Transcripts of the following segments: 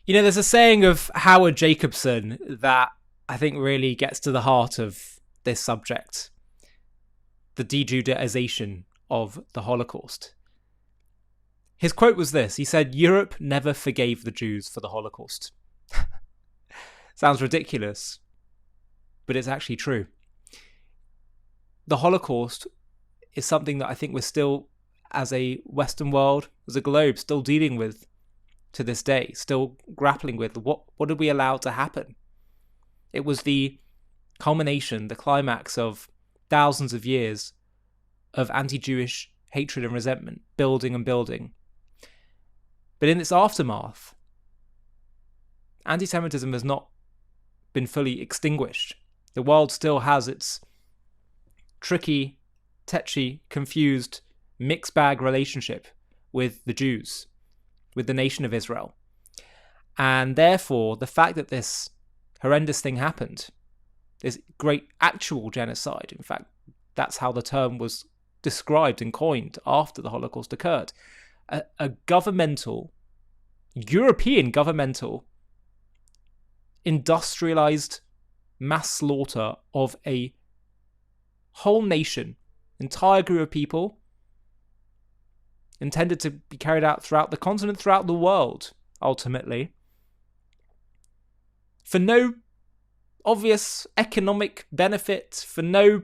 There's a saying of Howard Jacobson that I think really gets to the heart of this subject, the dejudaization of the Holocaust. His quote was this. He said, "Europe never forgave the Jews for the Holocaust." Sounds ridiculous, but it's actually true. The Holocaust is something that I think we're still, as a Western world, as a globe, still dealing with to this day, still grappling with. What did we allow to happen? It was the culmination, the climax of thousands of years of anti-Jewish hatred and resentment, building and building. But in its aftermath, anti-Semitism has not been fully extinguished. The world still has its tricky, tetchy, confused, mixed bag relationship with the Jews, with the nation of Israel. And therefore, the fact that this horrendous thing happened, this great actual genocide, in fact, that's how the term was described and coined after the Holocaust occurred, a governmental, European governmental, industrialized mass slaughter of a whole nation, entire group of people, intended to be carried out throughout the continent, throughout the world, ultimately, for no obvious economic benefit, for no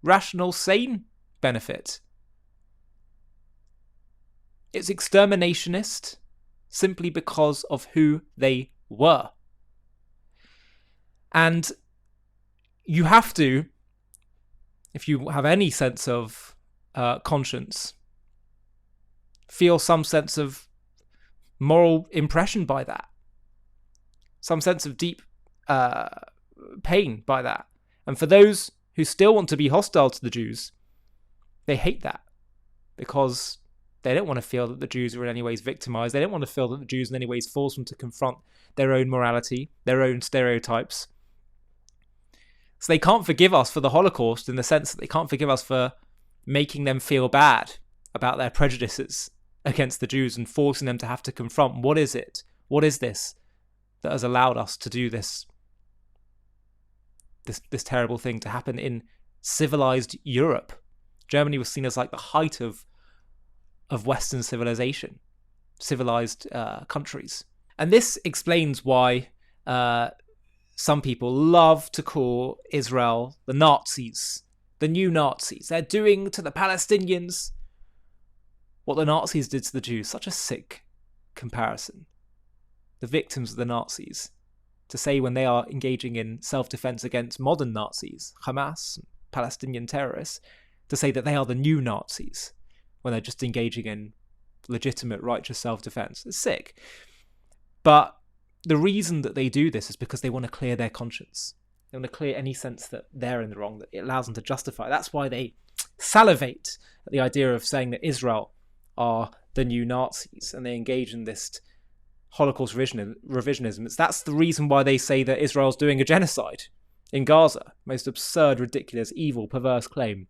rational, sane benefit. It's exterminationist simply because of who they were. And you have to, if you have any sense of conscience, feel some sense of moral impression by that, some sense of deep pain by that. And for those who still want to be hostile to the Jews, they hate that because they don't want to feel that the Jews are in any ways victimized. They don't want to feel that the Jews in any ways force them to confront their own morality, their own stereotypes. So they can't forgive us for the Holocaust in the sense that they can't forgive us for making them feel bad about their prejudices against the Jews and forcing them to have to confront what is it? What is this that has allowed us to do this terrible thing to happen in civilized Europe? Germany was seen as like the height of Western civilization, civilized countries. And this explains why some people love to call Israel the Nazis, the new Nazis. They're doing to the Palestinians what the Nazis did to the Jews. Such a sick comparison. The victims of the Nazis, to say when they are engaging in self-defense against modern Nazis, Hamas, Palestinian terrorists, to say that they are the new Nazis when they're just engaging in legitimate, righteous self-defense. It's sick. But the reason that they do this is because they want to clear their conscience. They want to clear any sense that they're in the wrong, that it allows them to justify. That's why they salivate at the idea of saying that Israel are the new Nazis, and they engage in this Holocaust revisionism. That's the reason why they say that Israel's doing a genocide in Gaza. Most absurd, ridiculous, evil, perverse claim,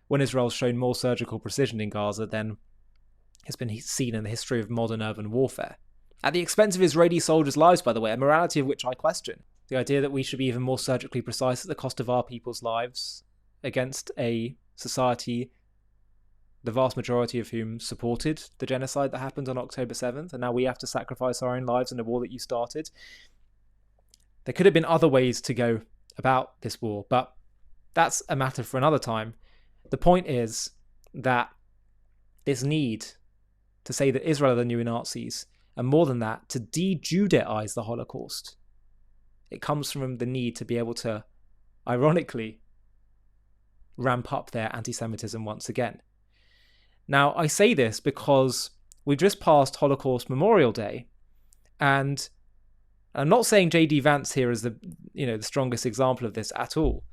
when Israel's shown more surgical precision in Gaza than has been seen in the history of modern urban warfare. At the expense of Israeli soldiers' lives, by the way, a morality of which I question. The idea that we should be even more surgically precise at the cost of our people's lives against a society, the vast majority of whom supported the genocide that happened on October 7th, and now we have to sacrifice our own lives in a war that you started. There could have been other ways to go about this war, but that's a matter for another time. The point is that this need to say that Israel are the new Nazis, and more than that, to de-Judaize the Holocaust, it comes from the need to be able to, ironically, ramp up their anti-Semitism once again. Now, I say this because we've just passed Holocaust Memorial Day, and I'm not saying J.D. Vance here is the strongest example of this at all,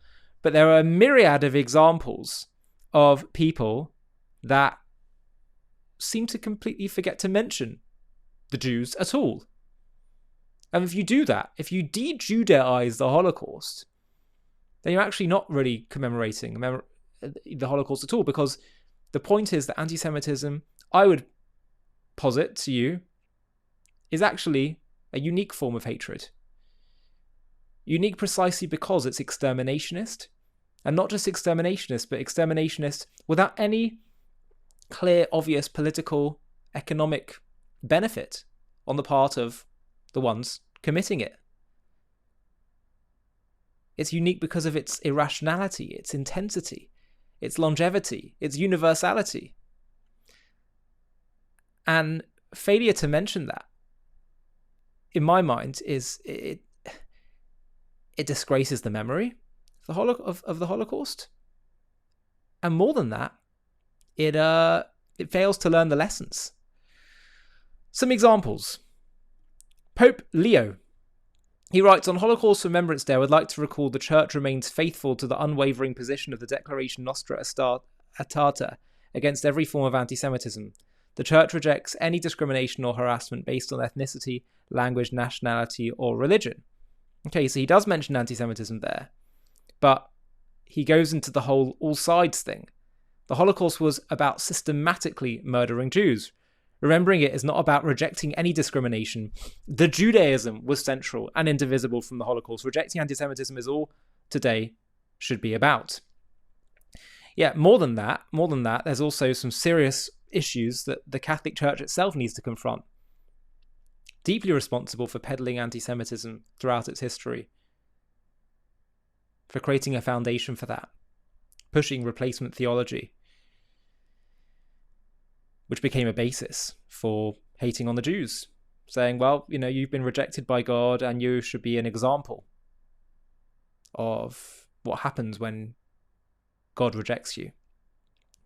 but there are a myriad of examples of people that seem to completely forget to mention the Jews at all. And if you do that, if you de-Judaize the Holocaust, then you're actually not really commemorating the Holocaust at all, because the point is that anti-Semitism, I would posit to you, is actually a unique form of hatred. Unique precisely because it's exterminationist, and not just exterminationist, but exterminationist without any clear, obvious political, economic benefit on the part of the ones committing it. It's unique because of its irrationality, its intensity, its longevity, its universality. And failure to mention that, in my mind, is it disgraces the memory of the Holocaust. And more than that, it fails to learn the lessons. Some examples. Pope Leo. He writes, on Holocaust Remembrance Day, I would like to recall the Church remains faithful to the unwavering position of the Declaration Nostra Aetate against every form of anti-Semitism. The Church rejects any discrimination or harassment based on ethnicity, language, nationality, or religion. Okay, so he does mention anti-Semitism there, but he goes into the whole all sides thing. The Holocaust was about systematically murdering Jews. Remembering it is not about rejecting any discrimination. The Judaism was central and indivisible from the Holocaust. Rejecting anti-Semitism is all today should be about. Yeah, more than that, there's also some serious issues that the Catholic Church itself needs to confront. Deeply responsible for peddling anti-Semitism throughout its history, for creating a foundation for that, pushing replacement theology, which became a basis for hating on the Jews, saying, well, you've been rejected by God and you should be an example of what happens when God rejects you.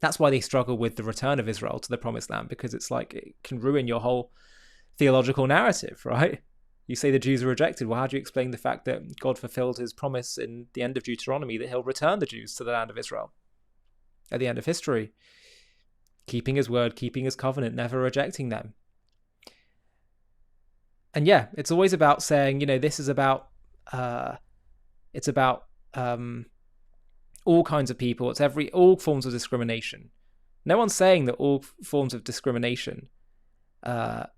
That's why they struggle with the return of Israel to the Promised Land, because it's like it can ruin your whole theological narrative, right? You say the Jews are rejected. Well, how do you explain the fact that God fulfilled his promise in the end of Deuteronomy that he'll return the Jews to the land of Israel at the end of history? Keeping his word, keeping his covenant, never rejecting them. And yeah, it's always about saying, this is about, it's about all kinds of people. It's all forms of discrimination. No one's saying that all forms of discrimination are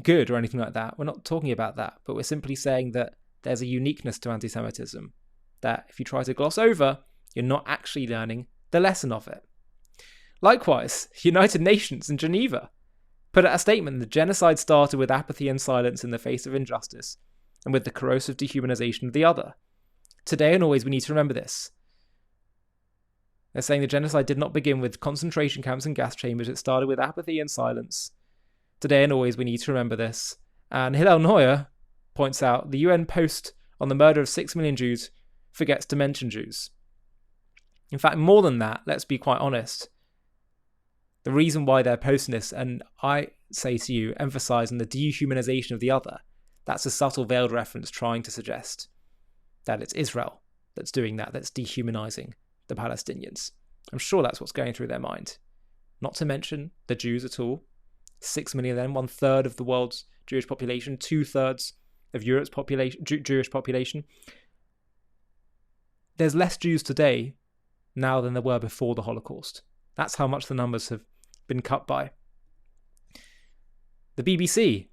good or anything like that. We're not talking about that, but we're simply saying that there's a uniqueness to anti-Semitism that if you try to gloss over, you're not actually learning the lesson of it. Likewise, United Nations in Geneva put out a statement that genocide started with apathy and silence in the face of injustice and with the corrosive dehumanization of the other. Today and always we need to remember this. They're saying the genocide did not begin with concentration camps and gas chambers, it started with apathy and silence. Today and always we need to remember this. And Hillel Neuer points out the UN post on the murder of 6 million Jews forgets to mention Jews. In fact, more than that, let's be quite honest. The reason why they're posting this, and I say to you, emphasising the dehumanization of the other, that's a subtle veiled reference trying to suggest that it's Israel that's doing that, that's dehumanizing the Palestinians. I'm sure that's what's going through their mind. Not to mention the Jews at all. 6 million of them, 1/3 of the world's Jewish population, 2/3 of Europe's population, Jewish population. There's less Jews today now than there were before the Holocaust. That's how much the numbers have been cut by. The BBC,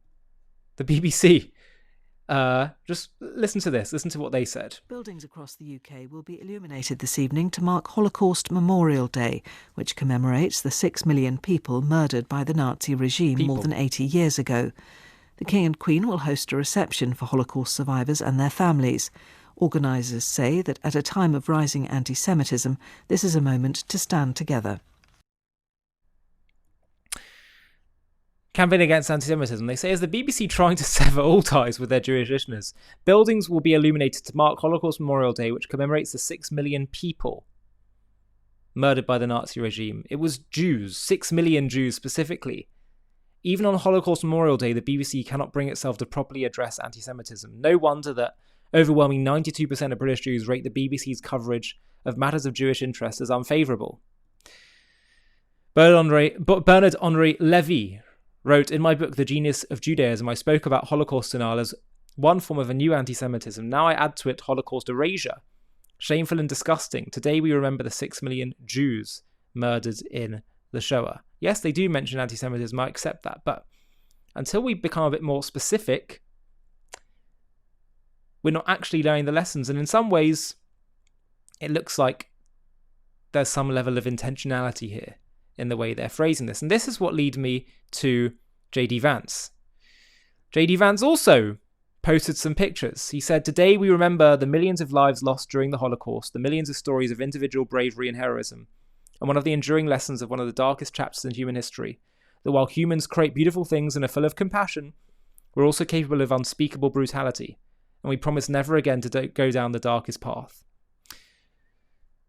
just listen to this, listen to what they said. Buildings across the UK will be illuminated this evening to mark Holocaust Memorial Day, which commemorates the 6 million people murdered by the Nazi regime more than 80 years ago. The King and Queen will host a reception for Holocaust survivors and their families. Organisers say that at a time of rising anti-Semitism, this is a moment to stand together. Campaign against anti-Semitism. They say, is the BBC trying to sever all ties with their Jewish listeners? Buildings will be illuminated to mark Holocaust Memorial Day, which commemorates the 6 million people murdered by the Nazi regime. It was Jews, 6 million Jews specifically. Even on Holocaust Memorial Day, the BBC cannot bring itself to properly address anti-Semitism. No wonder that overwhelming 92% of British Jews rate the BBC's coverage of matters of Jewish interest as unfavourable. Bernard-Henri Lévy wrote, in my book, The Genius of Judaism, I spoke about Holocaust denial as one form of a new anti-Semitism. Now I add to it Holocaust erasure. Shameful and disgusting. Today we remember the 6 million Jews murdered in the Shoah. Yes, they do mention anti-Semitism, I accept that, but until we become a bit more specific, we're not actually learning the lessons. And in some ways, it looks like there's some level of intentionality here in the way they're phrasing this. And this is what leads me to J.D. Vance. J.D. Vance also posted some pictures. He said, "Today we remember the millions of lives lost during the Holocaust, the millions of stories of individual bravery and heroism, and one of the enduring lessons of one of the darkest chapters in human history, that while humans create beautiful things and are full of compassion, we're also capable of unspeakable brutality, and we promise never again to go down the darkest path."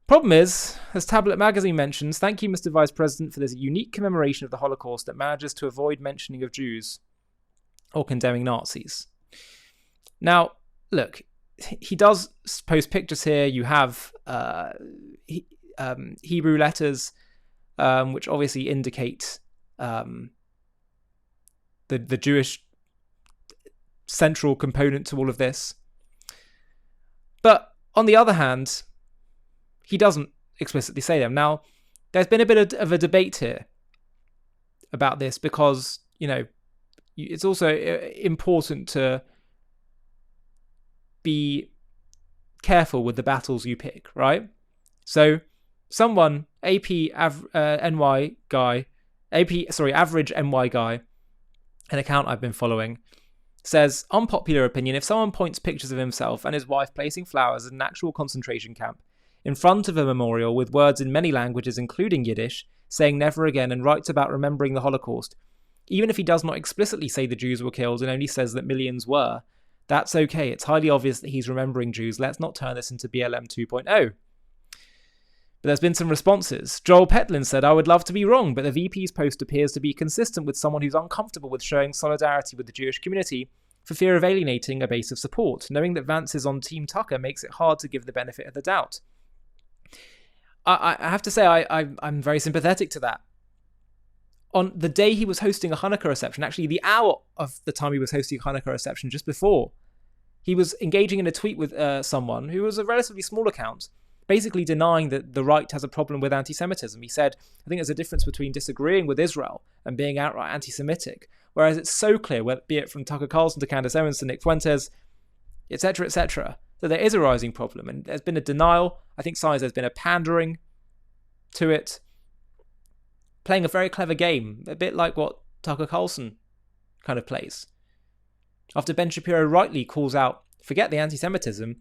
Problem is, as Tablet Magazine mentions, thank you, Mr. Vice President, for this unique commemoration of the Holocaust that manages to avoid mentioning of Jews or condemning Nazis. Now, look, he does post pictures here. You have Hebrew letters, which obviously indicate the Jewish central component to all of this. But on the other hand, he doesn't explicitly say them. Now, there's been a bit of a debate here about this because, it's also important to be careful with the battles you pick, right? So someone, average NY guy, an account I've been following, says, unpopular opinion, if someone points pictures of himself and his wife placing flowers in an actual concentration camp in front of a memorial with words in many languages, including Yiddish, saying never again, and writes about remembering the Holocaust, even if he does not explicitly say the Jews were killed and only says that millions were, that's okay. It's highly obvious that he's remembering Jews. Let's not turn this into BLM 2.0. But there's been some responses. Joel Petlin said, I would love to be wrong, but the VP's post appears to be consistent with someone who's uncomfortable with showing solidarity with the Jewish community for fear of alienating a base of support. Knowing that Vance is on Team Tucker makes it hard to give the benefit of the doubt. I have to say, I'm very sympathetic to that. On the day he was hosting a Hanukkah reception, actually the hour of the time he was hosting a Hanukkah reception just before, he was engaging in a tweet with someone who was a relatively small account, basically denying that the right has a problem with anti-Semitism. He said, I think there's a difference between disagreeing with Israel and being outright anti-Semitic, whereas it's so clear, be it from Tucker Carlson to Candace Owens to Nick Fuentes, etc., that there is a rising problem. And there's been a denial. I think sometimes there's been a pandering to it, playing a very clever game, a bit like what Tucker Carlson kind of plays. After Ben Shapiro rightly calls out, forget the anti-Semitism,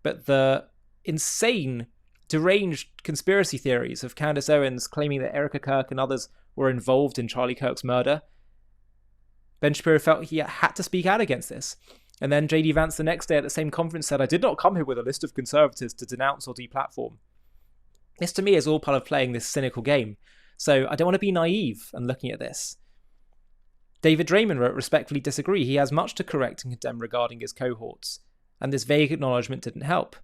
but the insane, deranged conspiracy theories of Candace Owens claiming that Erica Kirk and others were involved in Charlie Kirk's murder, Ben Shapiro felt he had to speak out against this. And then J.D. Vance the next day at the same conference said, I did not come here with a list of conservatives to denounce or deplatform. This to me is all part of playing this cynical game. So I don't want to be naive and looking at this. David Draymond wrote, respectfully disagree. He has much to correct and condemn regarding his cohorts. And this vague acknowledgement didn't help.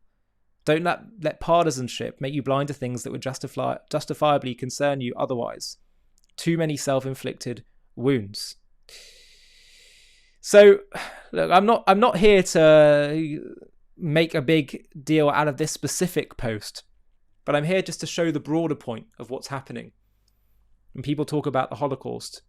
Don't let partisanship make you blind to things that would justifiably concern you otherwise. Too many self-inflicted wounds. So, look, I'm not here to make a big deal out of this specific post, but I'm here just to show the broader point of what's happening. When people talk about the Holocaust,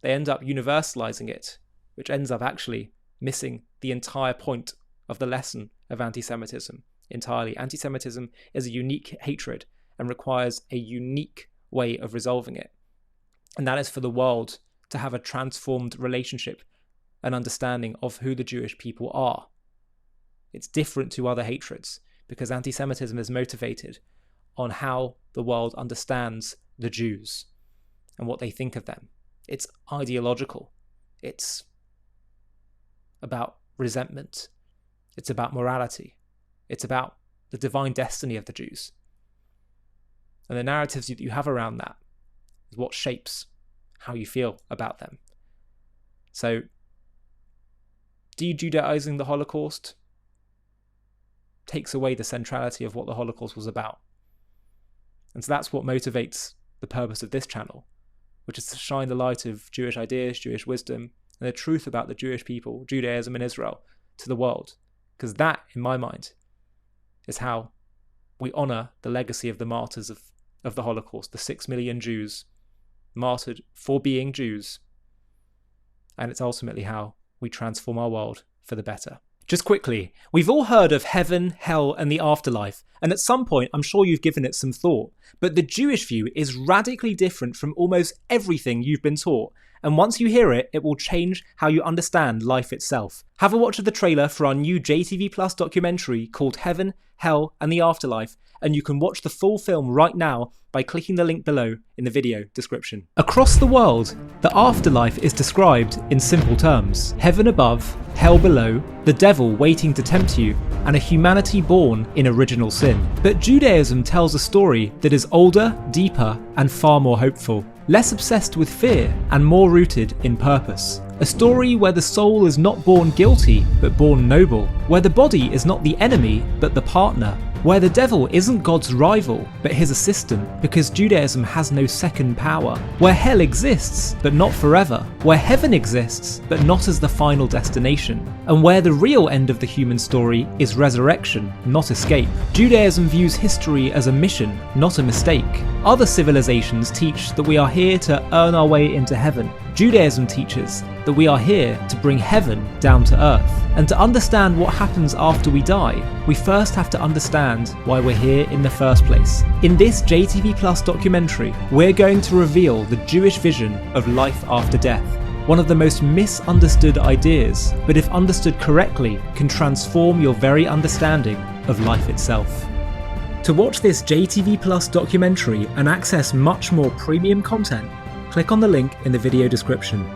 they end up universalizing it, which ends up actually missing the entire point of the lesson of anti-Semitism entirely. Anti-Semitism is a unique hatred and requires a unique way of resolving it. And that is for the world to have a transformed relationship and understanding of who the Jewish people are. It's different to other hatreds because anti-Semitism is motivated on how the world understands the Jews and what they think of them. It's ideological. It's about resentment. It's about morality. It's about the divine destiny of the Jews. And the narratives that you have around that is what shapes how you feel about them. So, dejudaizing the Holocaust takes away the centrality of what the Holocaust was about. And so that's what motivates the purpose of this channel, which is to shine the light of Jewish ideas, Jewish wisdom, and the truth about the Jewish people, Judaism and Israel, to the world. Because that, in my mind, is how we honour the legacy of the martyrs of the Holocaust, the 6 million Jews martyred for being Jews, and it's ultimately how we transform our world for the better. Just quickly, we've all heard of heaven, hell, and the afterlife, and at some point I'm sure you've given it some thought, but the Jewish view is radically different from almost everything you've been taught, and once you hear it, it will change how you understand life itself. Have a watch of the trailer for our new JTV Plus documentary called Heaven, Hell, and the Afterlife, and you can watch the full film right now by clicking the link below in the video description. Across the world, the afterlife is described in simple terms. Heaven above, hell below, the devil waiting to tempt you, and a humanity born in original sin. But Judaism tells a story that is older, deeper, and far more hopeful. Less obsessed with fear and more rooted in purpose. A story where the soul is not born guilty, but born noble. Where the body is not the enemy, but the partner. Where the devil isn't God's rival, but his assistant, because Judaism has no second power. Where hell exists, but not forever. Where heaven exists, but not as the final destination. And where the real end of the human story is resurrection, not escape. Judaism views history as a mission, not a mistake. Other civilizations teach that we are here to earn our way into heaven. Judaism teaches that we are here to bring heaven down to earth. And to understand what happens after we die, we first have to understand why we're here in the first place. In this JTV Plus documentary, we're going to reveal the Jewish vision of life after death. One of the most misunderstood ideas, but if understood correctly, can transform your very understanding of life itself. To watch this JTV Plus documentary and access much more premium content, click on the link in the video description.